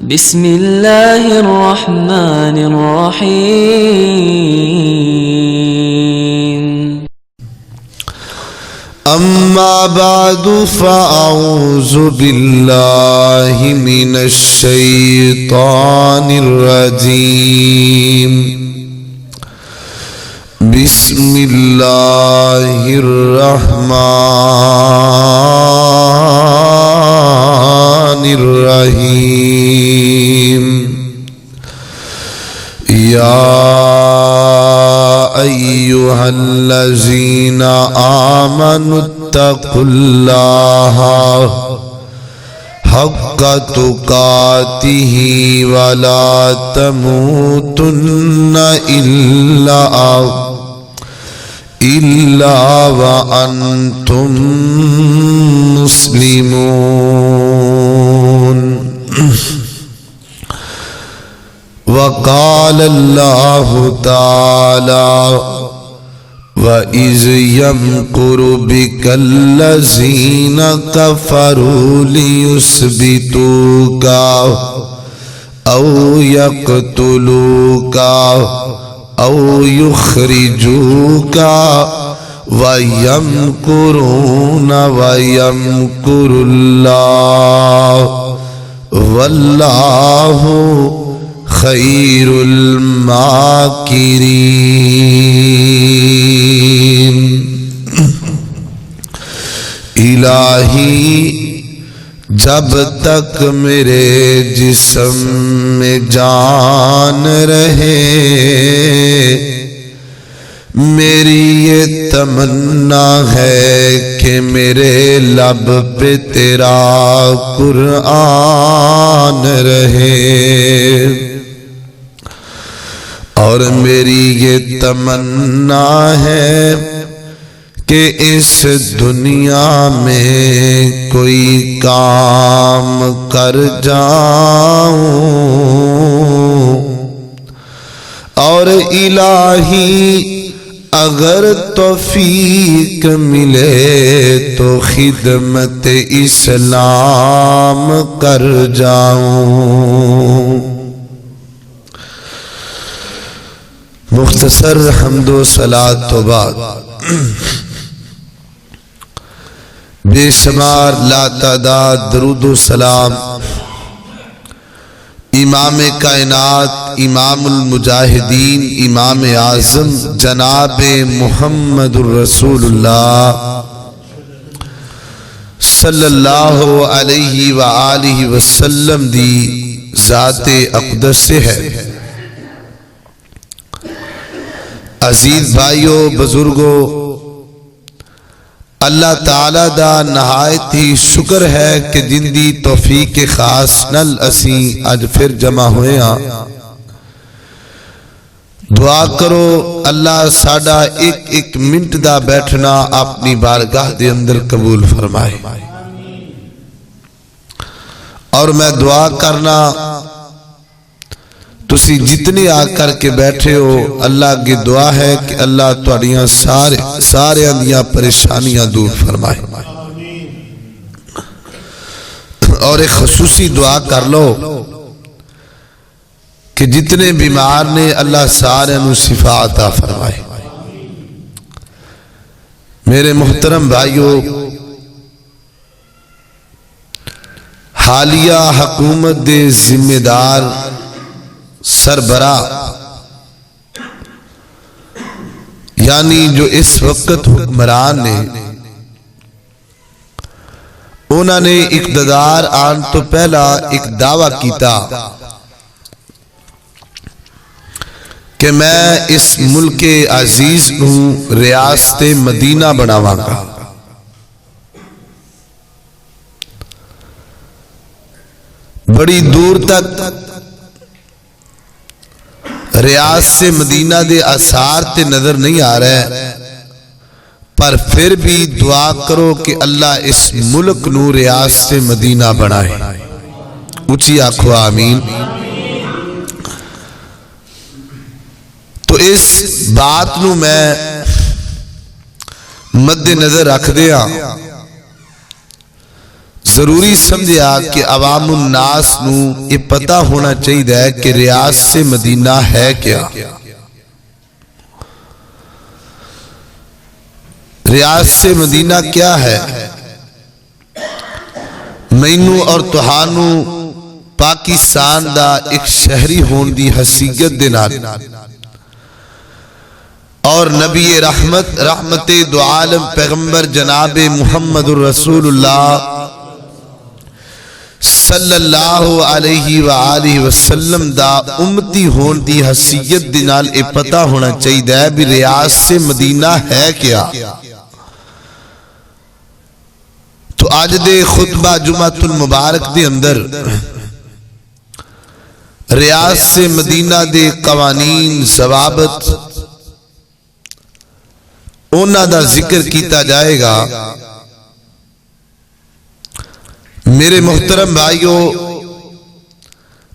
بسم اللہ الرحمن الرحیم اما بعد فاعوذ باللہ من الشیطان الرجیم بسم اللہ الرحمن الرحیم یا ایہا الذین آمنوا اتقوا اللہ حق تقاتہ ولا تموتن الا وانتم مسلمون وقال اللہ تعالی وَإِذْ يَمْكُرُ بِكَ الَّذِينَ كَفَرُوا لِيُثْبِتُوكَ أَوْ يَقْتُلُوكَ أَوْ يُخْرِجُوكَ وَيَمْكُرُونَ وَيَمْكُرُ اللَّهُ وَاللَّهُ خیر الماکرین۔ الہی جب تک میرے جسم میں جان رہے میری یہ تمنا ہے کہ میرے لب پہ تیرا قرآن رہے، اور میری یہ تمنا ہے کہ اس دنیا میں کوئی کام کر جاؤں، اور الہی اگر توفیق ملے تو خدمت اسلام کر جاؤں۔ مختصر حمد و صلاۃ و بعد بے شمار لا تعداد درود و سلام امام کائنات، امام المجاہدین، امام اعظم جناب محمد الرسول اللہ صلی اللہ علیہ وآلہ وسلم دی ذات اقدس سے ہے۔ عزیز بھائیو، بزرگو، اللہ تعالیٰ دا نہایت ہی شکر ہے کہ جن دی توفیق خاص نل اسیں اج پھر جمع ہوئے ہاں۔ دعا کرو اللہ ساڈا ایک ایک منٹ دا بیٹھنا اپنی بارگاہ دے اندر قبول فرمائے، اور میں دعا کرنا تسی جتنے آ کر کے بیٹھے ہو، اللہ کی دعا ہے کہ اللہ تواڈیاں سارے اندیاں پریشانیاں دور فرمائے، اور ایک خصوصی دعا کر لو کہ جتنے بیمار نے اللہ سارے انہوں شفا عطا فرمائے۔ میرے محترم بھائیو، حالیہ حکومت دے ذمہ دار سربراہ، یعنی جو اس وقت حکمران نے، انہوں نے اقتدار آن تو پہلا ایک دعویٰ کیتا کہ میں اس ملک عزیز کو ریاست مدینہ بناواں گا۔ بڑی دور تک ریاست مدینہ دے آثار تے نظر نہیں آ رہے، پر پھر بھی دعا کرو کہ اللہ اس ملک نو ریاست مدینہ بنائے۔ اونچی آکھو آمین۔ تو اس بات نو میں مد نظر رکھ دیا، ضروری سمجھا کہ عوام الناس نو یہ پتہ ہونا چاہیے کہ ریاض سے مدینہ ہے کیا، ریاض سے مدینہ کیا ہے۔ مینو اور تہانو پاکستان دا ایک شہری ہون دی حیثیت دے نال اور نبی رحمت دو عالم پیغمبر جناب محمد الرسول اللہ صلی اللہ علیہ وآلہ وسلم دا امتی ہون دی حیثیت دے نال اے پتہ ہونا چاہیے بھی ریاض سے مدینہ ہے کیا۔ تو آج دے خطبہ جمعۃ المبارک دے اندر ریاض سے مدینہ دے قوانین ضوابط اونا دا ذکر کیتا جائے گا۔ میرے محترم بھائیو،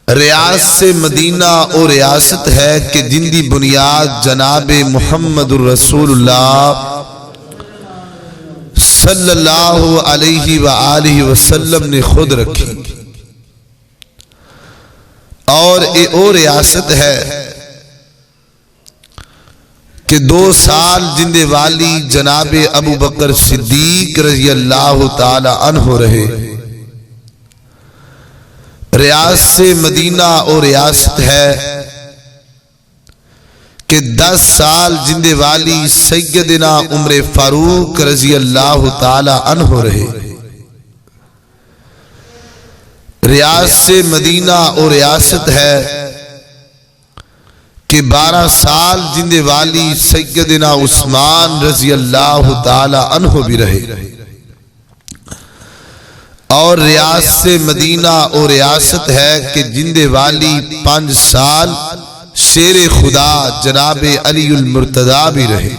ریاض سے مدینہ او ریاست ہے کہ جن دی بنیاد جناب محمد الرسول اللہ صلی اللہ علیہ وآلہ وسلم نے خود رکھی، اور یہ او ریاست ہے کہ 2 سال جندے والی جناب ابو بکر صدیق رضی اللہ تعالی عنہ رہے۔ ریاض سے مدینہ او ریاست ہے کہ 10 سال جندے والی سیدنا عمر فاروق رضی اللہ تعالی عنہ رہے۔ ریاض سے مدینہ او ریاست ہے کہ 12 سال جندے والی سیدنا عثمان رضی اللہ تعالی عنہ بھی رہے، اور ریاض سے مدینہ او ریاست ہے کہ جندے والی 5 سال شیر خدا جناب علی المرتضی بھی رہے،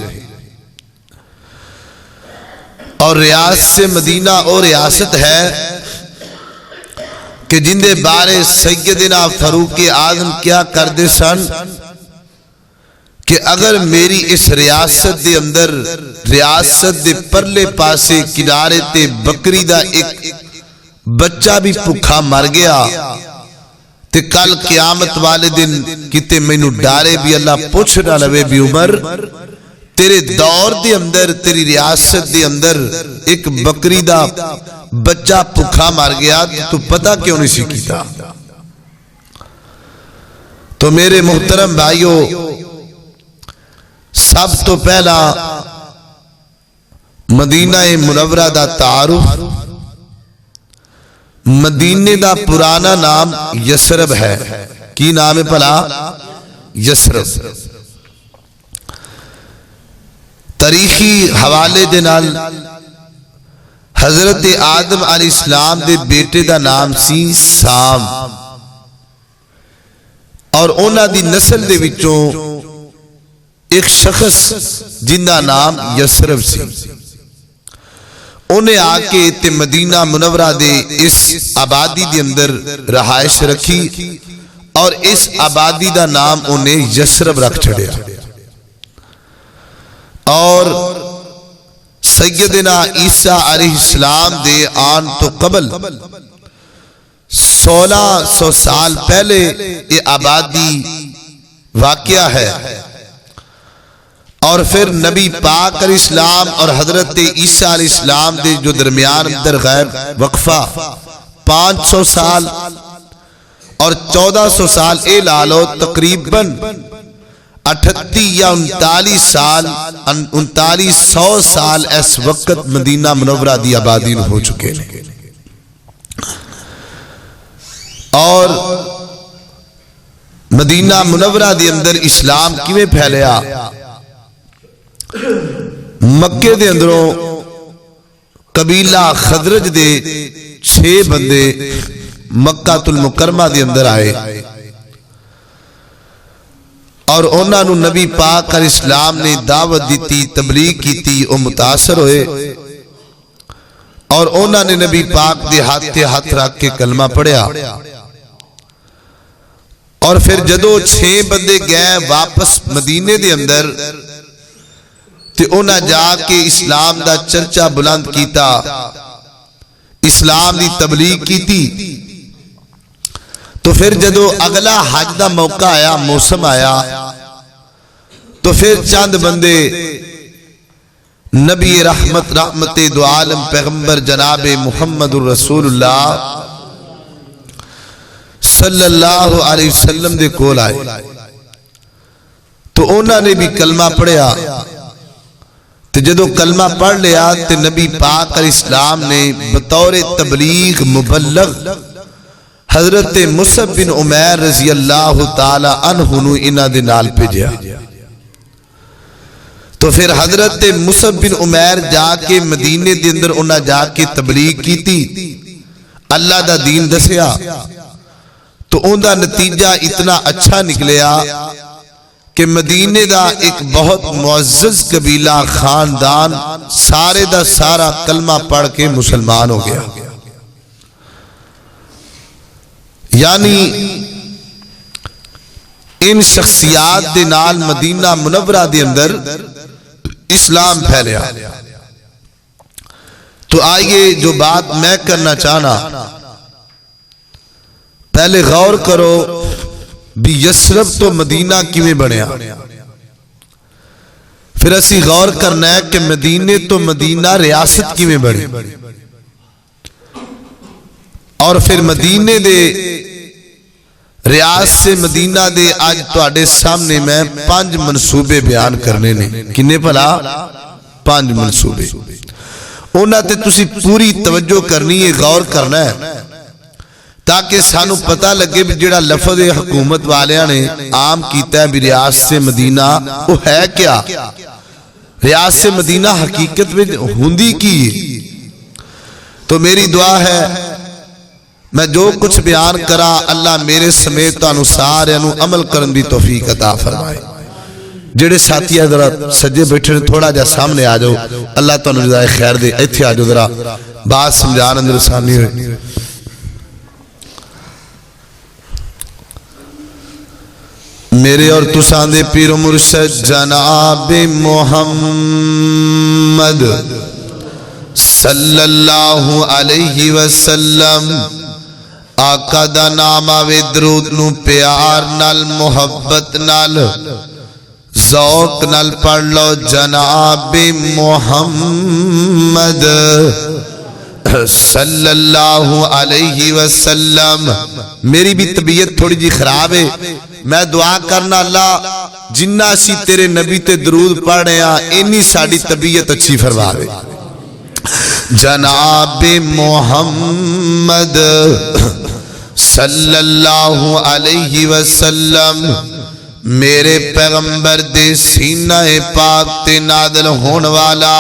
اور ریاض سے مدینہ او ریاست ہے کہ جندے بارے سیدنا فاروق اعظم کیا کر دے سن کہ اگر میری اس ریاست دے اندر ریاست دے پرلے پاسے کنارے تے بکری دا ایک بچہ بھی بھوکا مر گیا تے کل قیامت والے دن کتے مینوں ڈارے بھی اللہ پوچھ نہ لوے بھی عمر تیرے دور دے اندر تیری ریاست دے اندر ایک بکری دا بچہ بھوکا مر گیا تو پتہ کیوں نہیں سی کیتا۔ تو میرے محترم بھائیو، سب تو پہلا مدینہ منورہ دا تعارف۔ مدینے دا پرانا نام یسرب ہے۔ کی نام ہے پلا؟ یسرب۔ تاریخی حوالے دے نال حضرت آدم علیہ السلام دے بیٹے دا نام سی سام، اور اونا دی نسل دے وچوں ایک شخص جن دا نام یسرب سی، انہیں آکے تے مدینہ منورہ دے اس آبادی دے اندر رہائش رکھی، اور اس آبادی دا نام انہیں یسرب رکھ چھڑیا۔ اور سیدنا عیسیٰ علیہ السلام دے آن تو قبل 1600 سال پہلے یہ آبادی واقعہ ہے، اور پھر نبی پاک علیہ السلام اور حضرت عیسیٰ علیہ السلام دے جو درمیان در غیر وقفہ 500 سال اور 1400 سال اے لالو تقریباً 38 یا 3900 سال اس وقت مدینہ منورہ دی آبادی ہو چکے ہیں۔ اور مدینہ منورہ دی اندر اسلام کیویں پھیلیا؟ مکے دے اندروں قبیلہ خزرج دے 6 بندے مکہ المکرمہ دے اندر آئے، اور انہاں نو نبی پاک علیہ السلام نے دعوت دیتی، تبلیغ کیتی، او متاثر ہوئے، اور انہاں نے نبی پاک دے ہاتھ رکھ کے کلمہ پڑھیا۔ اور پھر جدو 6 بندے گئے واپس مدینے دے اندر تے انہاں جا کے اسلام دا چرچا بلند کیتا، اسلام دی تبلیغ کی تھی. تو پھر جدو اگلا حج دا موقع آیا, موسم آیا, تو پھر چند بندے نبی رحمت دو عالم پیغمبر جناب محمد الرسول اللہ صلی اللہ علیہ وسلم دے کول آئے. تو انہوں نے بھی کلمہ پڑھیا. تو جدو کلمہ پڑھ لیا تو نبی پاک علیہ السلام نے بطور تبلیغ مبلغ حضرت مصعب بن عمیر رضی اللہ تعالی عنہ نو انہاں دے نال بھیجیا. تو پھر حضرت مصعب بن عمیر جا کے مدینے دے اندر انہاں جا کے تبلیغ کی تھی, اللہ دا دین دسیا. تو ان دا نتیجہ اتنا اچھا نکلیا کہ مدینے دا ایک بہت معزز قبیلہ خاندان سارے دا سارا کلمہ پڑھ کے مسلمان ہو گیا. یعنی ان شخصیات دے نال مدینہ منورہ دے اندر اسلام پھیلیا. تو آئیے جو بات میں کرنا چاہنا, پہلے غور کرو بھی یثرب تو مدینہ کیویں بنیا. پھر اسی غور کرنا ہے کہ مدینے تو مدینہ ریاست کیویں بنی. اور پھر مدینے دے ریاست سے مدینہ دے آج تواڈے سامنے میں 5 منصوبے بیان کرنے نے. کنے بھلا 5 منصوبے. انہاں تے تسی پوری توجہ کرنی ہے, غور کرنا ہے, تاکہ سانو پتہ لگے بھی جڑا لفظ حکومت والیاں نے عام کیتا ہے بھی ریاست مدینہ, وہ ہے کیا؟ ریاست مدینہ حقیقت میں ہوندی کی. تو میری دعا ہے میں جو کچھ بیان کرا اللہ میرے سمیت تانوں سارے نو عمل کرن دی توفیق عطا فرمائے. جڑے ساتھی ذرا سجے بیٹھے تھوڑا جا سامنے آ جاؤ, اللہ تانوں جزائے خیر دے. ایتھے آ جاؤ, ذرا بات سمجھان اندر آسانی ہوئے. میرے اور تساں دے پیر و مرشد جناب محمد صلی اللہ علیہ وسلم آقا دا نام آوے درود نو پیار نال محبت نال ذوق نال پڑھ لو. جناب محمد صلی اللہ علیہ وسلم. میری بھی طبیعت تھوڑی جی خراب ہے, میں دعا کرنا اللہ جنہ سی تیرے نبی تے درود پڑھ رہے ہیں انی ساڑی طبیعت اچھی فرماوے. جناب محمد صلی اللہ علیہ وسلم میرے پیغمبر دے سینہ پاک تے نازل ہون والا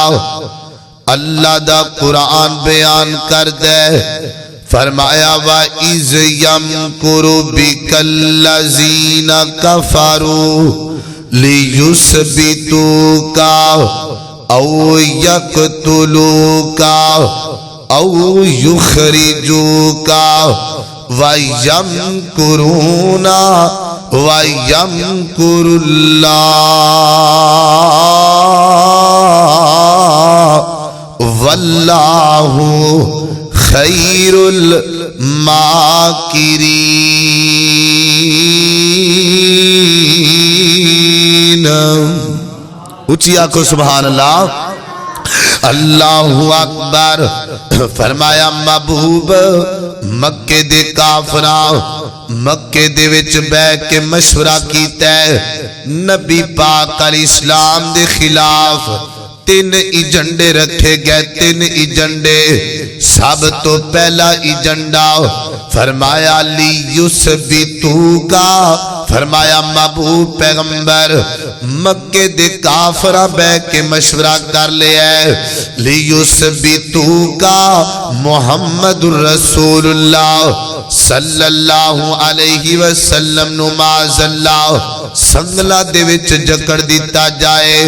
اللہ دا قرآن بیان کر دے. فرمایا وَإِذْ يَمْكُرُ بِكَ الَّذِينَ كَفَرُوا لِيُثْبِتُوكَ أَوْ يَقْتُلُوكَ أَوْ يُخْرِجُوكَ وَيَمْكُرُونَ وَيَمْكُرُ اللَّهُ وَاللَّهُ خیر الماکرین. اچھی آنکھو سبحان اللہ. اللہ اکبر. فرمایا محبوب مکے دے کافراں مکے دے وچ بہ کے مشورہ کیتا ہے نبی پاک علیہ السلام دے خلاف. 3 ایجنڈے رکھے گئے, 3 ایجنڈے. سب تو پہلا ایجنڈا فرمایا لیُثْبِتُوکَ. فرمایا محبوب پیغمبر مکے دے کافراں بہ کے مشورہ کر لیا ہے لیُثْبِتُوکَ محمد الرسول اللہ صلی اللہ علیہ وسلم نو معاذ اللہ سنگلا دے وچ جکڑ دیتا جائے.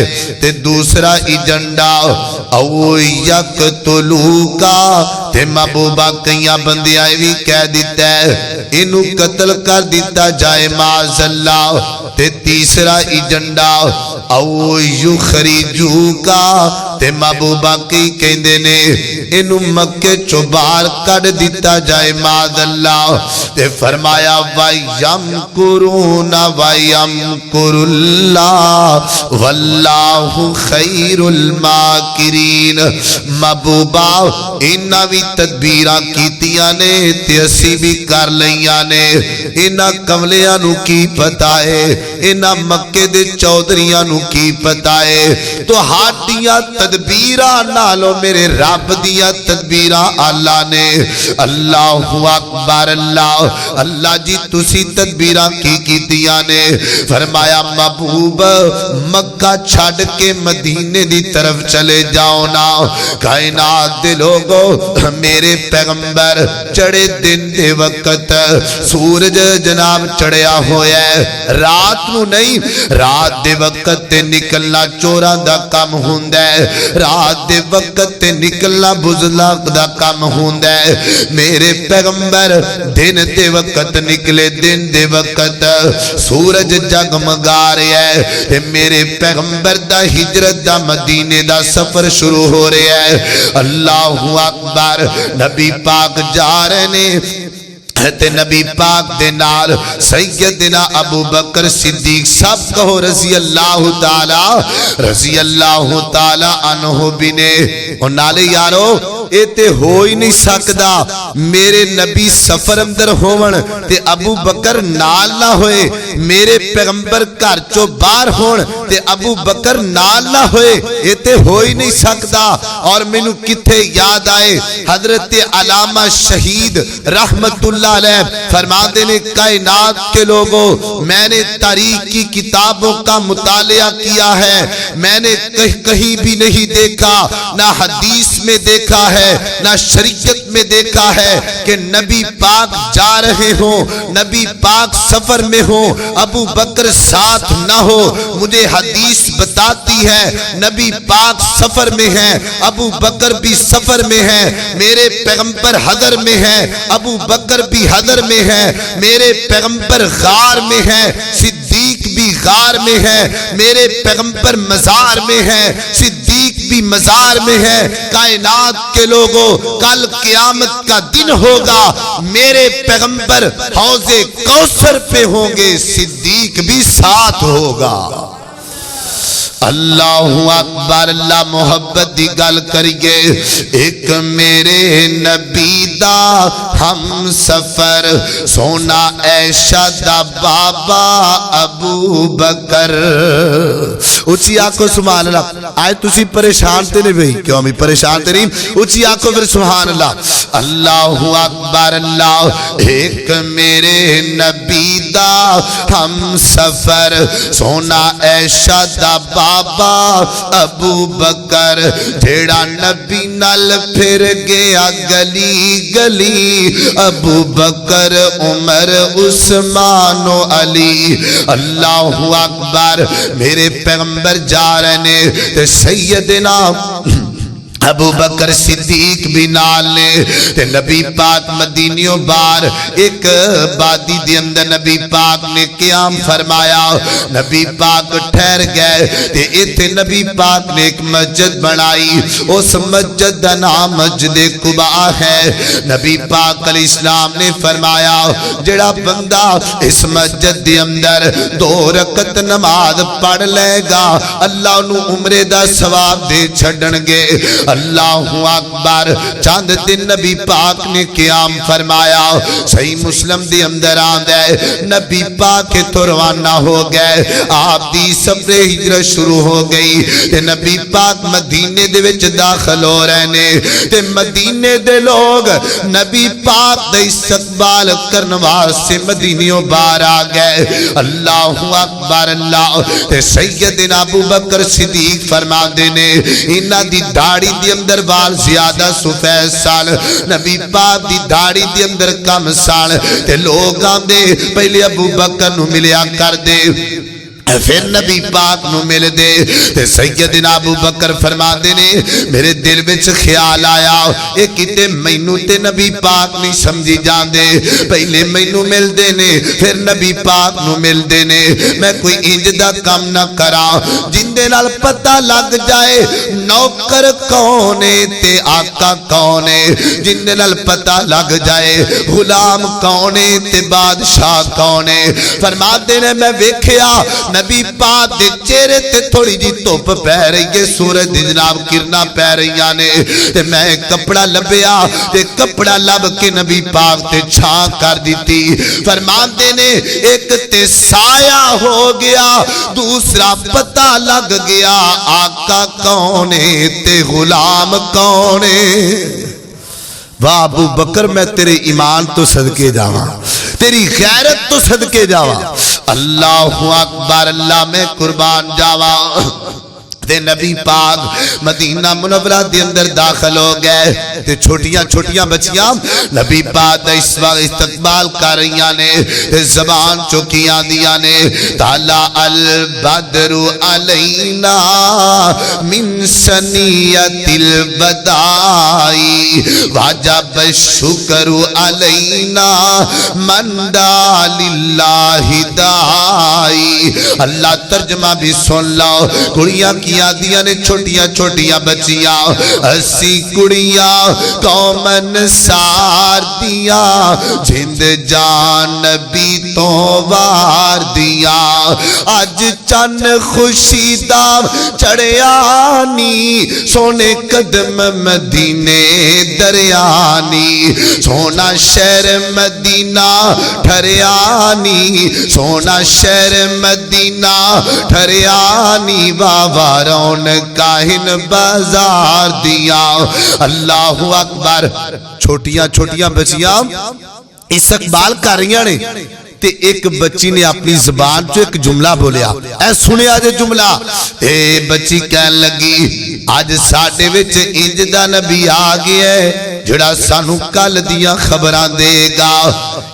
تے دوسرا ایجنڈا او یقتلوکا تے محبوبہ کئیاں بندیاں بھی کہہ دیتا ہے انہوں قتل کر دیتا جائے معاذ اللہ. تے تیسرا ایجنڈا او یخرجوکا تے محبوبہ کی کہندے نے انو مکے چو باہر کڈ دیتا جائے معاذ اللہ تے فرمایا وَيَمْكُرُونَ وَيَمْكُرُ اللَّهُ وَاللَّهُ خَيْرُ الْمَاكِرِينَ محبوبہ انہاں بھی تدبیراں کیتیاں نے تے اسی بھی کر لیاں نے انہاں کملیاں نو کی پتہ ہے انہاں مکے دے چودھریاں نو کی پتہ ہے تو ہاتیاں تدبیراں نالو میرے رب دیاں تدبیراں اللہ نے اللہ اکبر اللہ اللہ جی تسی تدبیراں کی کیتیاں نے فرمایا محبوب مکہ چھڑ کے مدینے دی طرف چلے جاؤ نا کائنات دے لوگو میرے پیغمبر چڑے دن دے وقت سورج جناب چڑھیا ہویا ہے رات نو نہیں رات دے وقت تے نکلنا چوراں دا کم ہوندا ہے رات دے وقت تے نکلنا بزدلاں دا کم ہوندا ہے میرے پیغمبر دن دے وقت نکلے دن دے وقت سورج جگمگا رہا ہے تے میرے پیغمبر دا ہجرت دا مدینے دا سفر شروع ہو رہا ہے اللہ اکبر نبی پاک جا رہے نے تے نبی پاک دے نال سیدنا ابو بکر صدیق سب کہو رضی اللہ تعالی عنہ بنے اور نالے یارو اے تے ہو ہی نہیں سکدا میرے نبی سفر اندر ہون تے ابو بکر نال نہ ہوئے میرے پیغمبر گھر چوں باہر ہون تے ابو بکر نال نہ ہوئے اے تے ہو ہی نہیں سکدا اور مینوں کتھے یاد آئے حضرت علامہ شہید رحمت اللہ علیہ فرماتے نے کائنات کے لوگوں میں نے تاریخ کی کتابوں کا مطالعہ کیا ہے میں نے کہیں بھی نہیں دیکھا نہ حدیث میں دیکھا ہے نہ شریعت میں دیکھا ہے کہ نبی پاک جا رہے ہوں نبی پاک سفر میں ہوں ابو بکر ساتھ نہ ہو مجھے حدیث بتاتی ہے نبی پاک سفر میں ہے ابو بکر بھی سفر میں ہے میرے پیغمبر حضر میں ہے ابو بکر بھی حضر میں ہے میرے پیغمبر غار میں ہے صدیق بھی غار میں ہے میرے پیغمبر مزار میں ہے صدیق بھی مزار میں ہے کائنات کے لوگوں کل قیامت کا دن ہوگا میرے پیغمبر حوض کوثر پہ ہوں گے صدیق بھی ساتھ ہوگا اللہ اکبر اللہ محبت دی گل کریے ایک میرے نبی دا ہم سفر سونا عائشہ دا بابا ابو بکر اچھی آنکھو سبحان اللہ آئے تسی پریشان تے نہیں بھئی کیوں ہمیں پریشان تے نہیں اچھی آنکھو پھر سبحان اللہ اللہ اکبر اللہ ایک میرے نبی دا ہم سفر سونا عائشہ دا بابا ابو بکر جیڑا نبی نال پھر گیا گلی گلی ابو بکر عمر عثمان و علی اللہ اکبر میرے پیغمبر جا رہے تے سیدنا ابو بکر صدیق بھی نال نے تے نبی پاک مدینیوں بار ایک بادی دے اندر نبی پاک نے قیام فرمایا نبی پاک ٹھہر گئے تے ایتھے نبی پاک نے ایک مسجد بنائی اس مسجد دا نام مسجد قباء ہے نبی پاک علیہ السلام نے فرمایا جڑا بندہ اس مسجد دے اندر 2 رکعت نماز پڑھ لے گا اللہ انہوں عمرے دا ثواب دے چھڑن گے اللہ اکبر چاند دن نبی پاک نے قیام فرمایا صحیح مسلم دی اندر آندے نبی پاک تو روانہ ہو گئے آپ دی سفر ہجرت شروع ہو گئی تے نبی پاک مدینے دے وچ داخل ہو رہے نے تے مدینے دے لوگ نبی پاک دا استقبال کرن واسطے مدینیوں باہر آ گئے اللہ اکبر اللہ تے سیدنا ابو بکر صدیق فرماندے نے انہاں دی داڑھی دی اندر وال زیادہ سفید سال نبی پاک دی داڑھی دی اندر کم سال تے لوگ آندے پہلے ابو بکر نو ملیا کر دے پھر نبی پاک نو مل دے تے سیدنا ابو بکر فرما دے نے میرے دل وچ خیال آیا اے کتے مینوں تے نبی پاک نہیں سمجھی جاندے پہلے مینوں مل دے نے پھر نبی پاک نو مل دے نے میں کوئی انج دا کام نہ کراں جن دے نال پتہ لگ جائے نوکر کون ہے تے آقا کون ہے جن دے نال پتہ لگ جائے غلام کون ہے تے بادشاہ کون ہے فرما دے نے میں ویکھیا نبی پاک دے چہرے تے تھوڑی جی دھوپ پہ رہی ہے سورج دی جناب کرنا پہ رہی نے تے میں کپڑا لبیا تے کپڑا لب کے نبی پاک تے چھاں کر دیتی فرماندے نے ایک تے سایہ ہو گیا دوسرا پتہ لگ گیا آقا کون ہے تے غلام کون ہے واہ ابو بکر میں تیرے ایمان تو صدقے جاواں تیری غیرت تو صدقے جاواں اللہ اکبر اللہ میں قربان جاواں تے نبی پاک مدینہ منورہ دے اندر داخل ہو گئے تے چھوٹیاں چھوٹیاں بچیاں نبی پاک دا اس وقت استقبال کر رہیاں نے تے زبان چوکیاں دیاں نے طلع البدر علینا من سنیت الوداع واجب الشکر علینا من دا للہ دائی اللہ ترجمہ بھی سن لو کڑیاں کی دیا نے چھوٹیاں چھوٹیاں بچیاں اسی کڑیاں قومن سار دیا جھند جان نبی تو وار دیا آج چند خوشی دام چڑیانی سونے قدم مدینے دریانی سونا شہر مدینہ ٹھریانی سونا شہر مدینہ ٹھریانی بابا رون کاہن بازار دیا اللہ اکبر چھوٹیاں چھوٹیاں بچیاں استقبال کر رہی نے تے ایک بچی نے اپنی زبان جو ایک جملہ بولیا اے سنے آج جملہ اے بچی کہن لگی آج ساڑھے وچ انج دا نبی آگیا ہے جڑا سانو کل دیاں خبران دے گا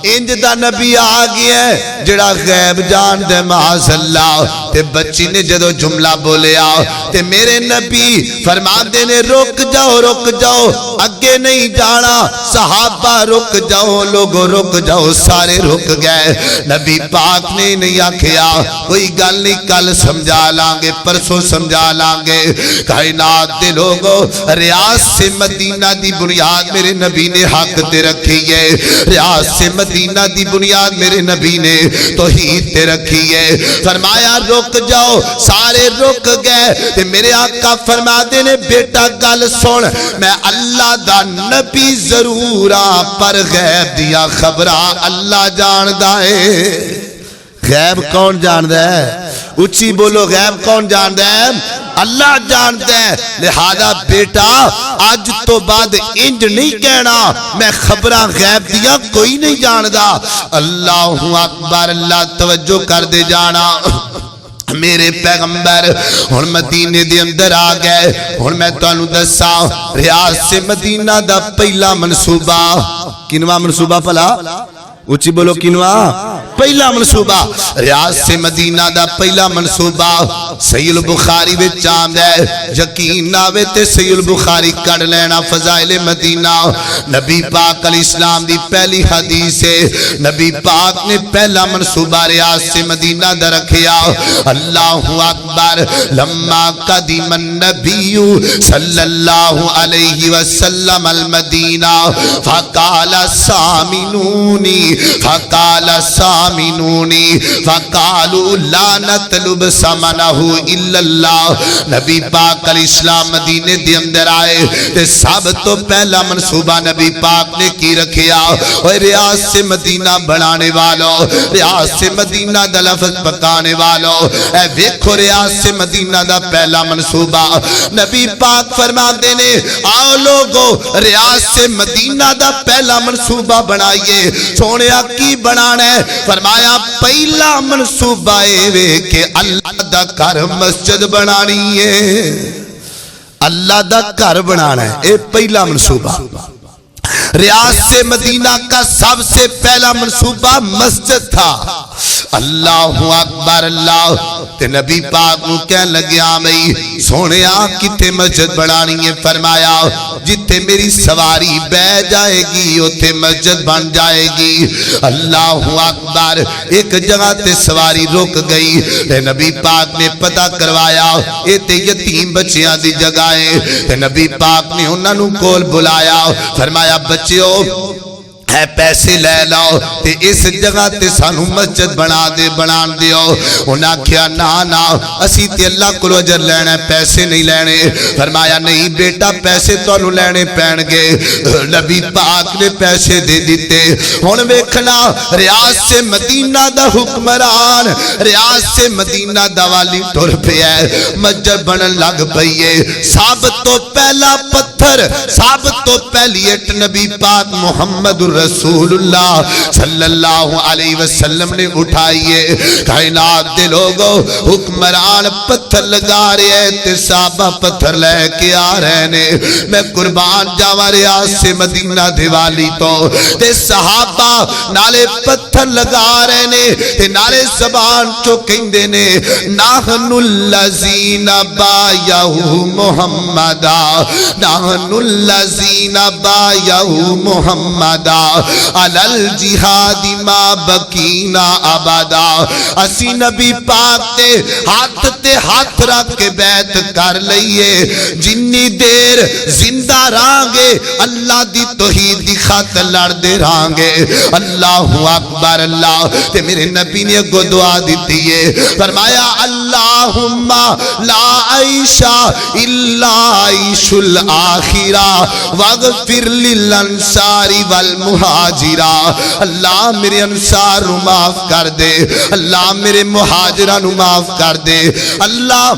انج دا نبی آگیا ہے جڑا غیب جان دے معاذ اللہ تے بچی نے جدو جملہ بولیا تے میرے نبی فرمان دے نے رک جاؤ اگے نہیں جانا صحابہ رک جاؤ لوگو رک جاؤ سارے رک گئے نبی پاک نے نہیں آکھیا کوئی گل نہیں کل سمجھا لانگے پرسوں سمجھا لانگے کائنات دے لوگو ریاض سے مدینہ دی بنیاد میرے نبی نے حق تے رکھی ہے ریاض سے مدینہ دی بنیاد میرے نبی نے توحید تے رکھی ہے فرمایا رک جاؤ سارے رک گئے تے میرے آقا فرما دے نے بیٹا گل سن میں اللہ دا نبی ضرور پر غیب دیا خبرہ اللہ جاندہ ہے غیب کون جاندہ ہے اچھی بولو غیب کون جاندہ ہے اللہ جاندہ ہے لہذا بیٹا آج تو بعد انج نہیں کہنا میں خبرہ غیب دیا کوئی نہیں جاندہ اللہ اکبر اللہ توجہ کر دے جانا میرے پیغمبر ہن مدینے دے اندر آ گئے ہن میں تانوں دساں ریاض سے مدینہ دا پہلا منصوبہ کنواں منصوبہ پلا اچھی بولو کنواں پہلا منصوبہ ریاض سے مدینہ دا پہلا منصوبہ صحیح البخاری وچ آمد ہے یقین ناوے تے صحیح البخاری کڑ لینا فضائل مدینہ نبی پاک علیہ السلام دی پہلی حدیث ہے نبی پاک نے پہلا منصوبہ ریاض سے مدینہ دا رکھیا اللہ اکبر لما قدم النبی صلی اللہ علیہ وسلم المدینہ فقال سامنونی فقال سامنونی فقالوا لا نطلب ثمنه الا اللہ نبی پاک علیہ السلام مدینے دے اندر آئے تے سب تو پہلا منصوبہ نبی پاک نے کی رکھیا اور ریاض سے مدینہ بنانے والوں ریاض سے مدینہ دا لفظ پکانے والوں اے ویکھو ریاض سے مدینہ دا پہلا منصوبہ نبی پاک فرما دینے آؤ لوگو ریاض سے مدینہ دا پہلا منصوبہ بنائیے سونے کی بنانا ہے فرمایا پہلا منصوبہ اے کہ اللہ دا گھر مسجد بنانی ہے اللہ دا گھر بنانا ہے اے پہلا منصوبہ ریاض سے مدینہ کا سب سے پہلا منصوبہ مسجد تھا اللہ اکبر اللہ تے نبی پاک نو کہن لگیا میں سونیا کتے مسجد بنانی ہے؟ فرمایا جتے میری سواری بہ جائے گی اوتھے مسجد بن جائے گی۔ اللہ اکبر ایک جگہ تے سواری رک گئی تے نبی پاک نے پتہ کروایا اے تے یتیم بچیاں دی جگہ ہے تے نبی پاک نے انہاں نو کول بلایا فرمایا بچیو ہے پیسے لے لاؤ تے اس جگہ تے سانو مسجد بنا دیو۔ انہاں کیا نا اسی تے اللہ کو اجر لینا پیسے نہیں لینے۔ فرمایا نہیں بیٹا پیسے تانوں لینے پین گے۔ نبی پاک نے پیسے دے دیتے۔ ہن ویکھنا ریاض سے مدینہ دا حکمران ریاض سے مدینہ دا والی ٹر پیا مسجد بنن لگ پئی ہے۔ ثابت تو پہلا پتھر ثابت تو پہلی اٹ نبی پاک محمد رسول اللہ صلی اللہ علیہ وسلم نے اٹھائیے۔ کائنات دے لوگو حکمران پتھر لگا رہے ہیں تے صحابہ پتھر لے کے آ رہے نے۔ میں قربان جاواں ریاض سے مدینہ دیوالی تو تے صحابہ نالے پتھر لگا رہے نے تے نالے زبان چو کہندے نے نحن الذین بایعوا محمدا نحن الذین بایعوا محمدا علی الجہاد ما بقینا ابدا۔ اسی نبی پاک تے ہاتھ رکھ کے بیعت کر لئیے جنی دیر زندہ رہانگے اللہ دی توحید دی خاطر لڑدے رہانگے۔ اللہ اکبر اللہ تے میرے نبی نے کو دعا دیتی ہے فرمایا اللہم لا عیش الا عیش الاخرہ واغفر للانصار والمہاجرہ۔ اللہ میرے انصار نو معاف کر دے، اللہ میرے مہاجرہ نو معاف کر دے، اللہ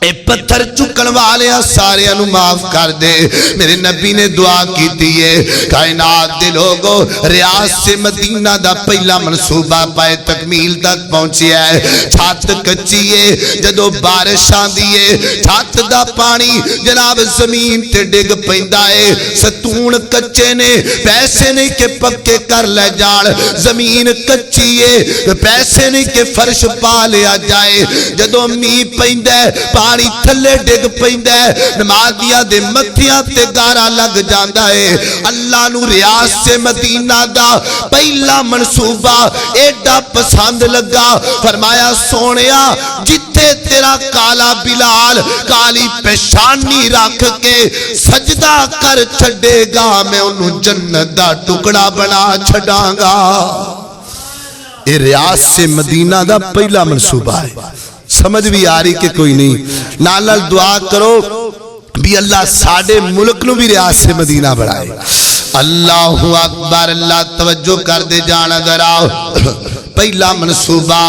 اے پتھر چکن والے سارے انو معاف کر دے۔ میرے نبی نے دعا کی دیئے۔ کائنات دے لوگو ریاض سے مدینہ دا پہلا منصوبہ پائے تکمیل تک پہنچی ہے۔ چھات کچی ہے جدو بارش آن دیئے چھات دا پانی جناب زمین تے ڈگ پہندہ ہے۔ ستون کچے نے پیسے نہیں کہ پکے کر لے جان، زمین کچی ہے پیسے نہیں کہ فرش پا لیا جائے۔ جدو می پہندہ پانی تھلے ڈگ پہندہ ہے نمازیہ دے متھیاں تے گارا لگ جاندہ ہے۔ اللہ نو ریاض سے مدینہ دا پہلا منصوبہ ایڈا پسند لگا۔ فرمایا سونیا جتے تیرا کالا بلال کالی پیشانی رکھ کے سجدہ کر چھڑے گا میں انہوں جنت دا ٹکڑا بنا چھڑاں گا۔ اے ریاض سے مدینہ دا پہلا منصوبہ ہے۔ سمجھ بھی آ رہی کہ کوئی نہیں؟ نال دعا کرو بھی اللہ ساڑے ملک نو بھی ریاض سے مدینہ بڑھائے۔ اللہ اکبر اللہ توجہ کر دے جانا دراؤ۔ پہلا منصوبہ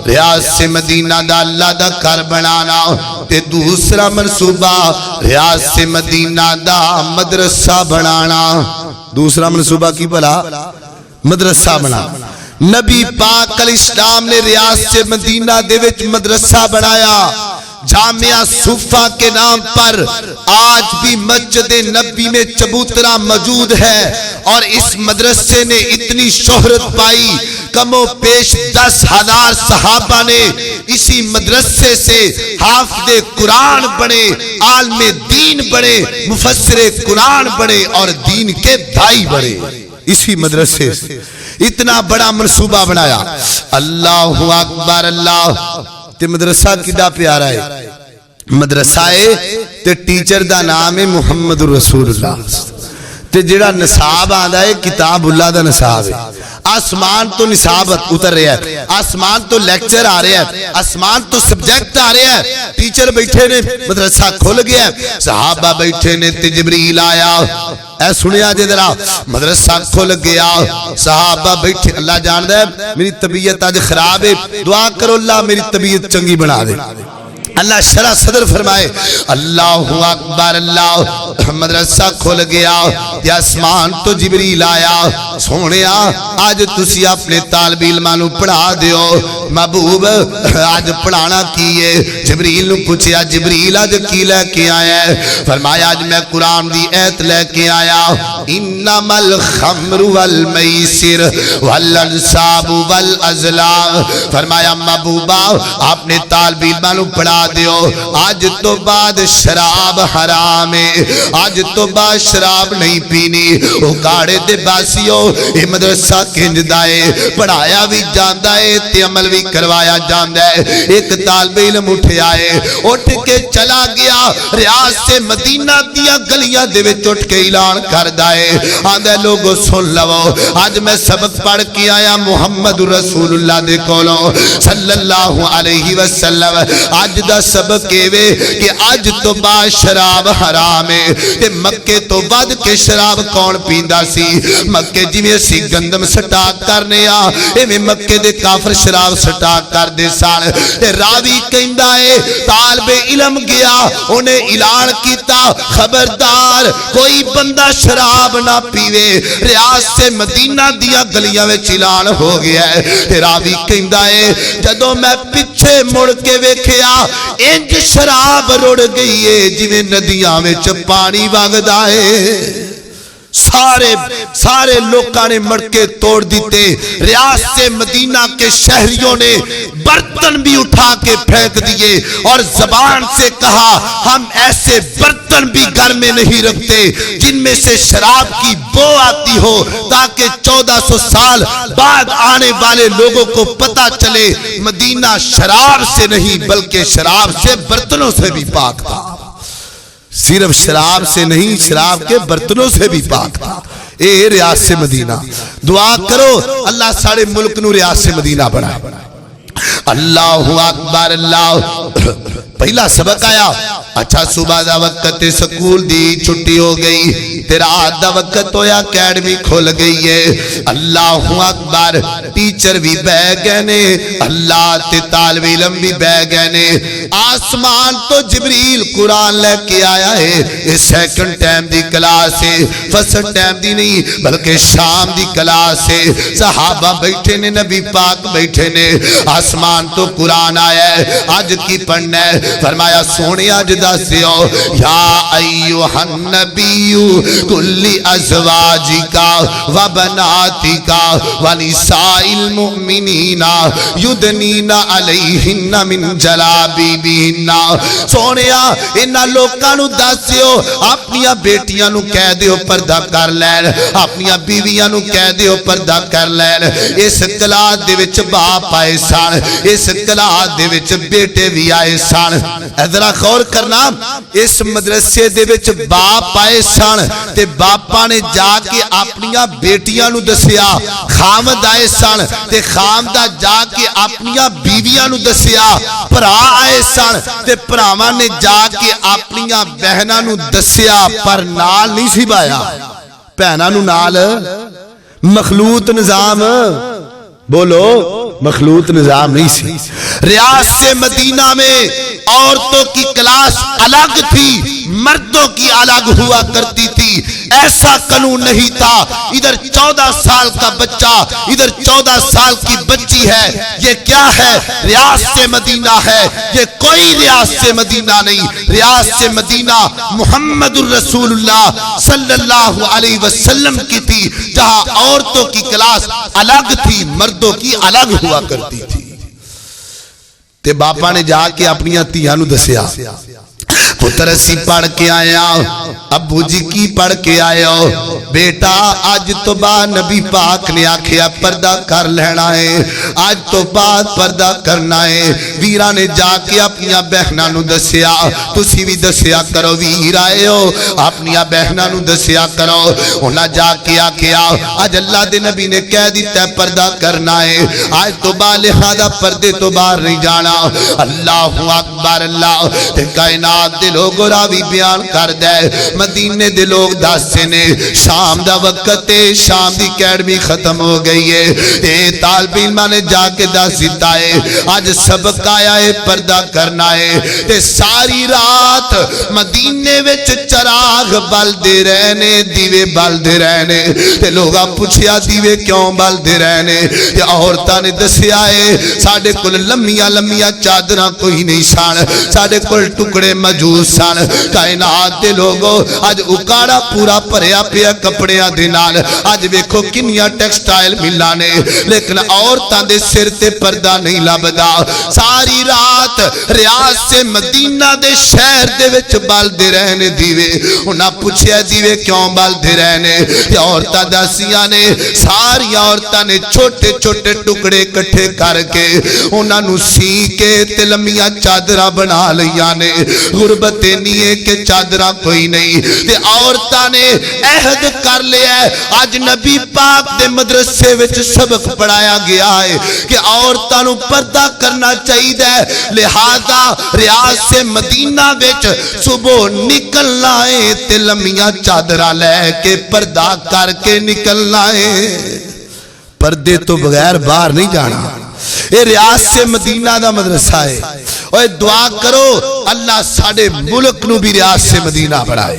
ریاض سے مدینہ دا اللہ دا کر بنانا تے دوسرا منصوبہ ریاض سے مدینہ دا مدرسہ بنانا۔ دوسرا منصوبہ کی بلا مدرسہ بنانا۔ نبی پاک علیہ السلام نے ریاض سے مدینہ دے وچ مدرسہ بنایا۔ جامعہ صوفہ کے نام پر آج بھی مسجد نبی میں چبوترا موجود ہے اور اس مدرسے نے اتنی شہرت پائی کم و پیش 10,000 صحابہ نے اسی مدرسے سے حافظ قرآن بنے، عالم دین بنے، مفسر قرآن بنے اور دین کے دائی بنے۔ اسی مدرسے سے اتنا بڑا منصوبہ بنایا۔ اللہ اکبر اللہ تے مدرسہ کڈا پیارا ہے۔ مدرسہ ہے تے ٹیچر دا نام ہے محمد رسول اللہ تے جڑا نصاب آندا ہے کتاب اللہ دا نصاب ہے۔ آسمان تو نصاب اتر رہا ہے، آسمان تو لیکچر آ رہا ہے، آسمان تو سبجیکٹ آ رہا ہے۔ ٹیچر بیٹھے نے مدرسہ کھل گیا، صحابہ بیٹھے نے تے جبریل آیا۔ اے سنیا جے ذرا مدرسہ کھل گیا، صحابہ بیٹھے۔ اللہ جاندا ہے میری طبیعت آج خراب ہے، دعا کرو اللہ میری طبیعت چنگی بنا دے۔ اللہ شرح صدر فرمائے۔ اللہ اکبر اللہ مدرسہ کھل گیا، یا آسمان تو جبریل آیا۔ سونیا آج تسی اپنے طالب علماں نو پڑھا دیو محبوب آج پڑھانا کیے جبریل نو پوچھیا جبریل آج کی لے کے آیا ہے فرمایا آج میں قرآن دی ایت لے کے آیا انما الخمر والمیسر والانصاب والازلام فرمایا محبوبہ آپ نے طالب علماں نو پڑھا دیو آج تو بعد شراب حرام ہے آج تو بعد شراب نہیں پینی وہ کاڑے دے باسیو اے مدرسہ کنج دائے پڑھایا بھی جاندہ ہے تے عمل بھی کروایا جاندہ ہے ایک طالب علم اٹھے آئے اٹھ کے چلا گیا ریاض سے مدینہ دیا گلیاں دے وچ اٹھ کے اعلان کر دائے آندھے لوگوں سن لو آج میں سبق پڑھ کے آیا محمد رسول اللہ دے کولوں صلی اللہ علیہ وسلم آج دا سبق کیوے کہ آج تو بعد شراب حرام ہے تے مکے تو بعد کے شراب کون پیندا سی مکے جی میں سی گندم سٹاک کرنے ایویں مکے دے کافر شراب سٹاک کر دے سان تے راوی کہندا ہے طالب علم گیا انہیں اعلان کیتا خبردار کوئی بندہ شراب نہ پیوے ریاض سے مدینہ دیا گلیاں وچ اعلان ہو گیا ہے تے راوی کہندا ہے جدوں میں پیچھے مڑ کے ویکھیا انج شراب رڑ گئی ہے جویں ندیاں وچ پانی وگدا ہے سارے لوکاں نے مڑکے توڑ دیتے ریاض سے مدینہ کے شہریوں نے برتن بھی اٹھا کے پھینک دیے اور زبان سے کہا ہم ایسے برتن بھی گھر میں نہیں رکھتے جن میں سے شراب کی بو آتی ہو تاکہ 1400 سال بعد آنے والے لوگوں کو پتہ چلے مدینہ شراب سے نہیں بلکہ شراب سے برتنوں سے بھی پاک تھا صرف شراب سے نہیں شراب کے برتنوں سے بھی پاک تھا اے ریاض سے مدینہ دعا کرو اللہ سارے ملک نو ریاض سے مدینہ بنائے اللہ اکبر اللہ پہلا سبق آیا اچھا صبح دا وقت سکول دی چھٹی ہو گئی تیرا آدھا وقت ہویا اکیڈمی کھول گئی ہے اللہ اکبر ٹیچر بھی بہ گئے نے اللہ تے طالب علم بھی بہ گئے نے آسمان تو جبریل قرآن لے کے آیا ہے اس سیکنڈ ٹائم دی کلاس ہے فرسٹ ٹائم دی نہیں بلکہ شام دی کلاس ہے صحابہ بیٹھے نے نبی پاک بیٹھے نے آسمان تو قرآن آیا ہے آج کی پڑھنا ہے فرمایا سونے آج دسیو یا ایوہ النبی کل ازواجکا و بناتکا و نساء المؤمنین یدنین علیہن من جلابیبہن سونیا انہا لوکانو دسیو اپنیا بیٹیاں نو کہہ دیو پردہ کر لین اپنیا بیویاں نو کہہ دیو پردہ کر لین اس کلاس دے وچ باپ آئے سان اس کلاس دے وچ بیٹے بھی آئے سان ذرا غور کرنا اس مدرسے دے وچ باپ آئے سن تے باپا نے جا کے اپنیاں بیٹیاں نو دسیا خامد آئے سن تے خامدہ جا کے اپنیاں بیویاں نو دسیا پرا آئے سن تے پراواں نے جا کے اپنیاں بہناں نو دسیا پر نال نہیں سی بایا بہناں نو نال مخلوط نظام بولو مخلوط نظام نہیں سی ریاض سے مدینہ میں عورتوں کی کلاس الگ تھی مردوں کی الگ ہوا کرتی تھی ایسا قانون نہیں تھا ادھر 14 سال کا بچہ ادھر 14 سال کی بچی ہے یہ کیا ہے ریاض سے مدینہ ہے یہ کوئی ریاض سے مدینہ نہیں ریاض سے مدینہ محمد الرسول اللہ صلی اللہ علیہ وسلم کی تھی جہاں عورتوں کی کلاس الگ تھی مردوں کی الگ ہوا کرتی تھی تے باپا نے جا کے اپنیاں تیاں نو دسیا پتر اسی پڑھ کے آیا ابو جی کی پڑھ کے آیا بیٹا آج تو بعد نبی پاک نے آکھیا پردہ کر لینا ہے آج تو بعد پردہ کرنا ہے ویرہ نے جا کے اپنیاں بہناں نو دسیا تسی بھی دسیا کرو ویر آئے ہو اپنیاں بہناں نو دسیا کرو انہاں جا کے آکھیا آج اللہ دے نبی نے کہہ دیتا ہے پردہ کرنا ہے آج تو بعد لہذا پردے تو باہر نہیں جانا اللہ اکبر اللہ تے کائنات دے لوگوں راوی بیان کر دے مدینے دے لوگ دستے نے شام دا وقت ہے شام دی اکیڈمی ختم ہو گئی ہے تے طالب علماں نے جا کے دس دیتا ہے آج سبق آیا ہے پردہ کرنا ہے تے ساری رات مدینے وچ چراغ بل دے رہنے دیوے بل دے رہنے تے لوگاں پوچھیا دیوے کیوں بل دے رہنے تے عورتاں نے دسیا ہے ساڈے کول لمیاں لمیاں چادراں کوئی نہیں سن ساڈے کول ٹکڑے موجود سن کائنات دے لوگوں اج اکاڑا پورا بھریا پیا کپڑیاں دے نال اج ویکھو کنیاں ٹیکسٹائل ملاں نے لیکن عورتاں دے سر تے پردہ نہیں لبدا ساری رات ریاض سے مدینہ دے شہر دے وچ بل دے رہنے دیوے انہاں پوچھیا دیوے کیوں بل دے رہنے تے عورتاں دسیاں نے ساری عورتاں نے چھوٹے چھوٹے ٹکڑے اکٹھے کر کے انہاں نو سی کے تے لمیاں چادراں بنا لیاں نے غربت نہیں ہے کہ چادراں کوئی نہیں تے عورتاں نے عہد کر لیا ہے آج نبی پاک دے مدرسے وچ سبق پڑھایا گیا ہے کہ عورتاں نو پردہ کرنا چاہیے لہذا ریاض سے مدینہ وچ صبح نکلنا ہے تے لمیاں چادراں لے کے پردہ کر کے نکلنا ہے پردے تو بغیر باہر نہیں جانا اے ریاض سے مدینہ دا مدرسہ ہے اور دعا کرو اللہ ساڑے ملک نو بھی ریاض سے مدینہ بڑھائے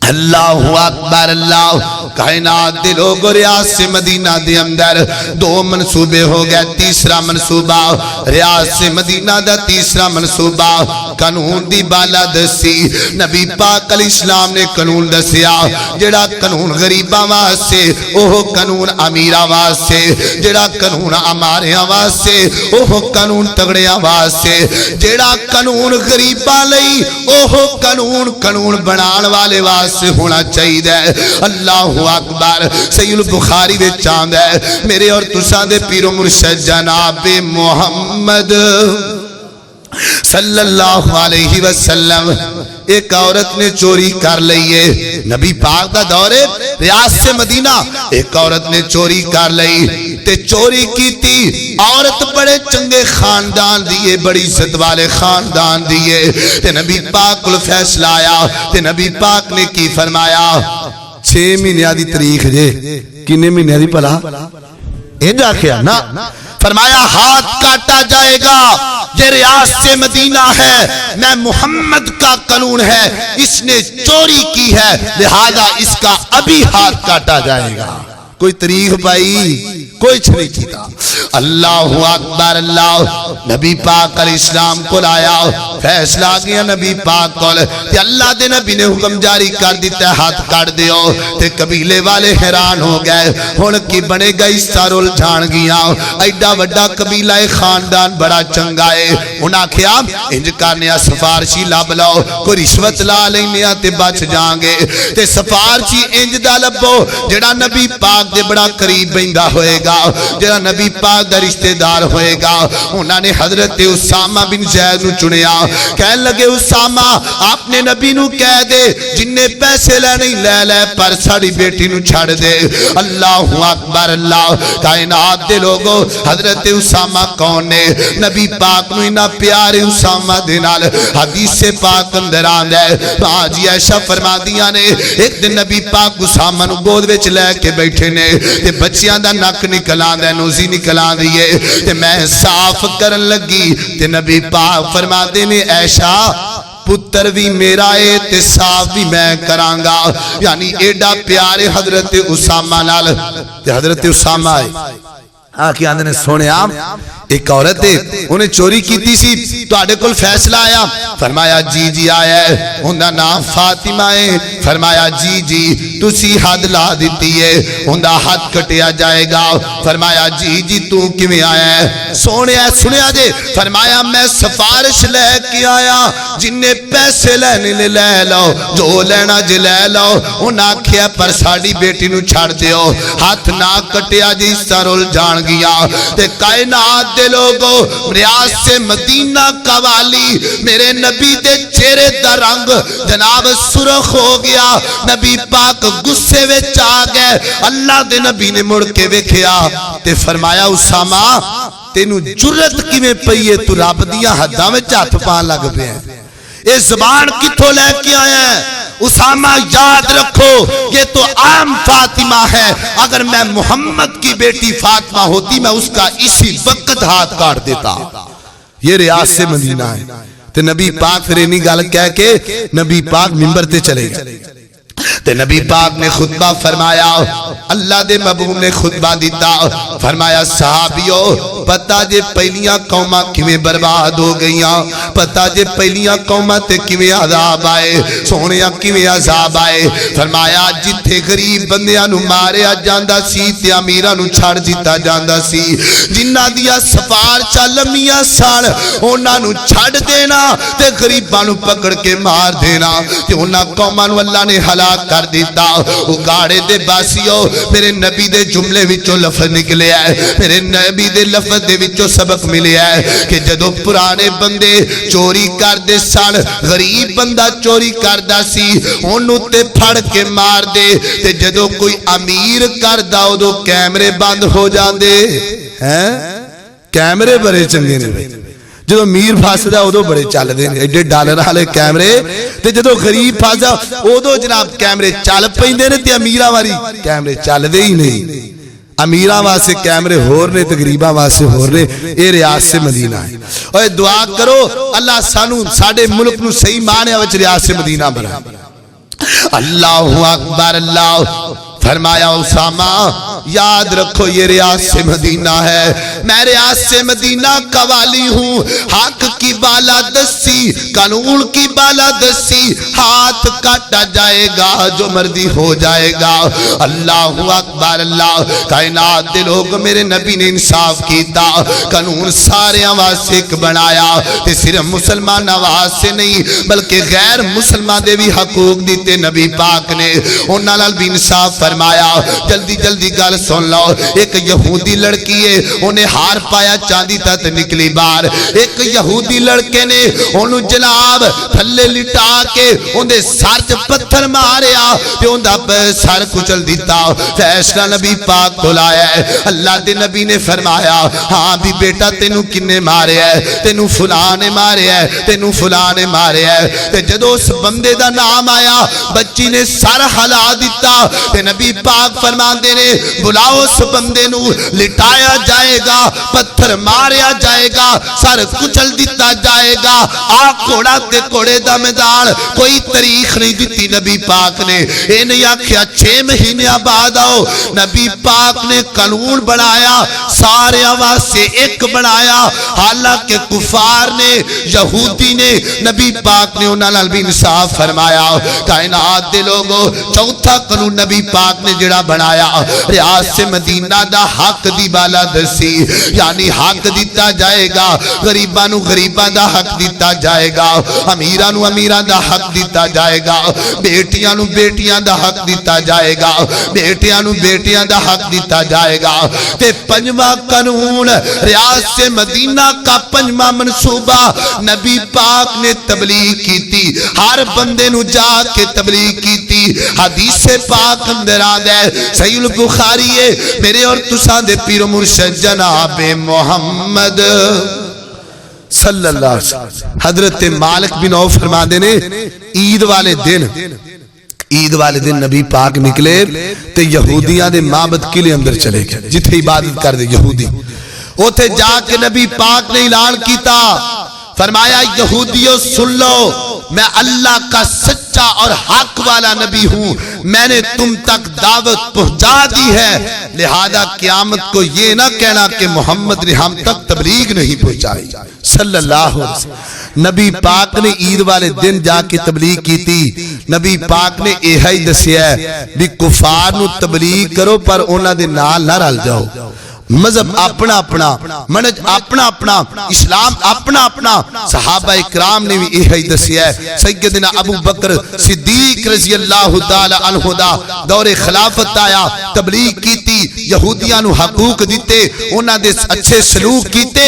اللہ اکبر اللہ کائنات دے لوگ ریاض سے مدینہ دے اندر دو منصوبے ہو گئے تیسرا منصوبہ ریاض سے مدینہ دا تیسرا منصوبہ قانون دی بالا دسی نبی پاک علیہ السلام نے قانون دسیا جڑا قانون غریباں واسطے اوہ قانون امیراں واسطے جڑا قانون اماریاں واسطے اوہ قانون تگڑیاں واسطے جڑا قانون غریباں لئی اوہ قانون بنان والے واسطے سے ہونا چاہیے اللہ اکبر صحیح البخاری میں چاند ہے میرے اور تساں دے پیر و مرشد جناب محمد صلی اللہ علیہ وسلم ایک عورت نے چوری کر لئیے نبی پاک دا دورے ریاض سے مدینہ ایک عورت نے چوری کر لئی تے چوری کی تھی عورت بڑے چنگے خاندان دیئے بڑی عزت والے خاندان دیئے تے نبی پاک کو فیصلہ آیا تے نبی پاک نے کی فرمایا 6 مہینے دی تاریخ جے کنے مہینے دی پلا انجا کیا نا فرمایا ہاتھ کاٹا جائے گا یہ ریاض سے مدینہ ہے میں محمد کا قانون ہے اس نے چوری کی ہے لہذا اس کا ابھی ہاتھ کاٹا جائے گا کوئی تاریخ پائی کوئی نہیں کیتا اللہ اکبر اللہ نبی پاک علیہ السلام کو لایا فیصلہ گیا نبی پاک کو کہ اللہ دے نبی نے حکم جاری کر دیتا ہے ہاتھ کاٹ دیو تے قبیلے والے حیران ہو گئے ہن کی بنے گا اس سارول جان گیا ایڈا وڈا قبیلہ خاندان بڑا چنگا ہے انہاں کیا انج کرنے سفارشی لب لو کوئی رشوت لا لینے تے بچ جان گے تے سفارشی انج دا لبو جڑا نبی پاک دے بڑا قریب بیندا ہوئے گا جڑا نبی پاک دا رشتہ دار ہوئے گا انہاں نے حضرت اسامہ بن زید نو چنیا کہنے لگے اسامہ آپ نے نبی نو کہہ دے جن نے پیسے لے نہیں لے لے پر ساڑی بیٹی نو چھڑ دے اللہ اکبر اللہ کائنات دے لوگوں حضرت اسامہ کون نے نبی پاک نو انہا پیارے اسامہ دے نال حدیث پاک اندر آندے آجی عائشہ فرما دیا نے ایک دن نبی پاک اسامہ نو گود وچ لے کے بیٹھے نے تے بچیاں دا نک نکلان دے نوزی نکلان دیئے تے میں صاف کرن لگی تے نبی پاک فرما دے نے عائشہ پتر بھی میرا ہے تے صاف بھی میں کرانگا یعنی ایڈا پیارے حضرت اسامہ نال تے حضرت اسامہ آئے آکے آندھنے سونے آم ایک عورت ہے انہیں چوری کی تیسی تو آڑے کل فیصلہ آیا فرمایا جی جی آیا ہے اندھا نام فاطمہ ہے فرمایا جی جی تسی حد لا دیتی ہے اندھا حد کٹیا جائے گا فرمایا جی جی تو کیویں آیا ہے سونے سنیا دے فرمایا میں سفارش لے کے آیا جن نے پیسے لینے لے لو جو لینا جی لے لو انہاں کیا پر ساڑی بیٹی نو چھڑ دیو ہاتھ نہ کٹیا جی سرول جان گیا تے کائنات دے لوگو ریاض سے مدینہ کا والی میرے نبی دے چہرے دا رنگ جناب سرخ ہو گیا نبی پاک غصے وچ آ گئے اللہ دے نبی نے مڑ کے ویکھیا تے فرمایا اسامہ تینوں جرت کیویں پئی ہے تو رب دیاں حداں وچ ہاتھ پان لگ پیا یہ زبان کتوں لے کے آیا ہے؟ اسامہ یاد رکھو یہ تو عام فاطمہ ہے، اگر میں محمد کی بیٹی فاطمہ ہوتی میں اس کا اسی وقت ہاتھ کاٹ دیتا۔ یہ ریاض سے مدینہ ہے۔ تو نبی پاک پھر انہی گل کہہ کے نبی پاک منبر تے چلے گئے تے نبی پاک نے خطبہ فرمایا، اللہ دے محبوب نے خطبہ دیتا، فرمایا صحابیو پتہ جے پہلیاں قوماں کیویں برباد ہو گئیاں، پتہ جے پہلیاں قوماں تے کیویں عذاب آئے، سونیاں کیویں عذاب آئے۔ فرمایا جتھے غریب بندیاں نو ماریا جاندا سی تے امیراں نو چھڑ دتا جاندا سی، جنہاں دیاں سفارشاں لمیاں سن انہاں نو چھڑ دینا تے غریباں نو پکڑ کے مار دینا، تے انہاں قوماں نو اللہ نے ہلاک کر دیتا۔ اگاڑے دے باسیو میرے نبی دے جملے وچوں لفظ نکلے ہے، میرے نبی دے لفظ دے وچوں سبق ملے ہے کہ جدو پرانے بندے چوری کر دے سن، غریب بندہ چوری کردا سی اونوں تے پھڑ کے مار دے، تے جدو کوئی امیر کردا اودوں کیمرے بند ہو جاندے ہیں۔ کیمرے بڑے چنگے نے، جدو امیر پھسدا ادو بڑے چل دے ایڈے ڈالر والے کیمرے، تے جدو غریب پھسدا ادو جناب کیمرے چل پیندے نے تے امیراں واری کیمرے چل دے ہی نہیں۔ امیراں واسطے کیمرے ہور نے تے غریباں واسطے ہور نے۔ اے ریاض سے مدینہ ہے۔ اوے دعا کرو اللہ سانو ساڈے ملک نو صحیح معنی وچ ریاض سے مدینہ بنا۔ اللہ اکبر۔ اللہ فرمایا اسامہ یاد رکھو یہ ریاض سے مدینہ ہے، میں ریاض سے مدینہ کا والی ہوں، حق کی بالادستی قانون کی بالادستی، ہاتھ کاٹا جائے گا جو مرضی ہو جائے گا۔ اللہ اکبر۔ اللہ کائنات دے لوگ میرے نبی نے انصاف کیتا، قانون سارے آواز سے ایک بنایا، تے صرف مسلمان آواز سے نہیں بلکہ غیر مسلمان دے بھی حقوق دیتے نبی پاک نے، انہاں نال بھی انصاف فرمایا۔ جلدی جلدی گل سن لو، ایک یہودی لڑکی ہے انہیں ہار پایا چاندی تا تے نکلی باہر، ایک یہودی لڑکے نے انہوں جناب تھلے لٹا کے انہیں سر چ پتھر ماریا تے انہاں سر کچل دیتا۔ فیصلہ نبی پاک کو لایا ہے، اللہ دے نبی نے فرمایا ہاں بھی بیٹا تینوں کنے ماریا ہے، تینوں فلاں نے ماریا ہے، تینوں فلاں نے ماریا ہے۔ تے جدو اس بندے دا نام آیا بچی نے سر ہلا دیتا، تے نبی پاک فرماندے نے بلاؤ اس بندے نو، لٹایا جائے گا، پتھر ماریا جائے گا، سر کچل دیتا جائے گا۔ آ کوڑا تے کوڑے دا میدان، کوئی تاریخ نہیں دیتی نبی پاک نے، اے نہیں آکھیا 6 مہینے بعد آؤ۔ نبی پاک نے قانون بنایا، سارے آواز سے ایک بنایا، حالانکہ کفار نے یہودی نے نبی پاک نے انہاں نال بھی انصاف فرمایا۔ کائنات دے لوگو چوتھا قانون نبی پاک نے جڑا بنایا ریاض سے مدینہ دا حق دی بالادستی، یعنی حق دیتا جائے گا، غریباں نو غریباں دا حق دیتا جائے گا، امیراں نو امیراں دا حق دیتا جائے گا، بیٹیاں نو بیٹیاں دا حق دیتا جائے گا، بیٹیاں نو بیٹیاں دا حق دیتا جائے گا۔ تے پنجواں قانون ریاض سے مدینہ کا پنجواں منصوبہ نبی پاک نے تبلیغ کیتی، ہر بندے نو جا کے تبلیغ کیتی۔ حدیث پاک اندر آدھے صحیح البخاری ہے، میرے اور تساں دے پیر و مرشد جناب محمد صلی اللہ علیہ وسلم حضرت مالک بن عوف فرما دینے عید والے دن نبی پاک نکلے تے یہودیاں دے معبد قلعے اندر چلے گئے جتھے عبادت کر دے یہودی، اوتھے جا کے نبی پاک نے اعلان کیتا، فرمایا یہودیوں سن لو، میں اللہ کا سچا اور حق والا نبی ہوں، میں نے تم تک دعوت پہنچا دی ہے، لہذا قیامت کو یہ نہ کہنا کہ محمد نے ہم تک تبلیغ نہیں پہنچائی صلی اللہ علیہ وسلم۔ نبی پاک نے عید والے دن جا کے تبلیغ کی تھی، نبی پاک نے یہی دسیا ہے بھی کفار نو تبلیغ کرو پر انہاں دے نال نہ رل جاؤ، مذہب اپنا اپنا، منج اپنا اپنا، اسلام اپنا اپنا۔ صحابہ اکرام نے بھی یہی دسیا ہے، سیدنا ابو بکر صدیق رضی اللہ تعالی عنہ دا دور خلافت آیا، تبلیغ کیتی یہودیاں نو حقوق دیتے انہاں دے اچھے سلوک کیتے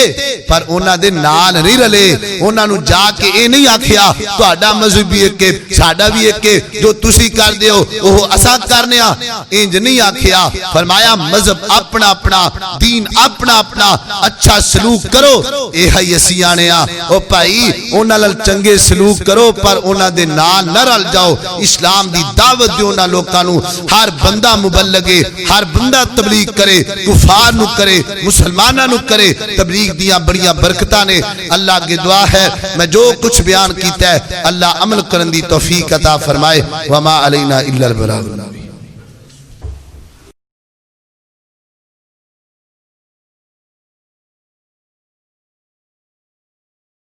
پر انہاں دے نال نہیں رلے انہاں نو جا کے اے نہیں آکھیا تہاڈا مذہب بھی ایک ہے ساڈا بھی ایک ہے جو تسی کر دیو وہ اساں کرنے آ انج نہیں آکھیا فرمایا مذہب اپنا اپنا دین اپنا اپنا اچھا سلوک کرو اے ہے یسیانے آ او بھائی انہاں نال چنگے سلوک کرو پر انہاں دے نال نہ رل جاؤ اسلام دی دعوت دیو انہاں لوکاں نو ہر بندہ مبلغے ہر بندہ تبلیغ کرے کفار نو کرے مسلماناں نو کرے تبلیغ دیاں بڑیاں برکتاں نے اللہ کی دعا ہے میں جو کچھ بیان کیتا ہے اللہ عمل کرن دی توفیق عطا فرمائے وما علینا الا البلاغ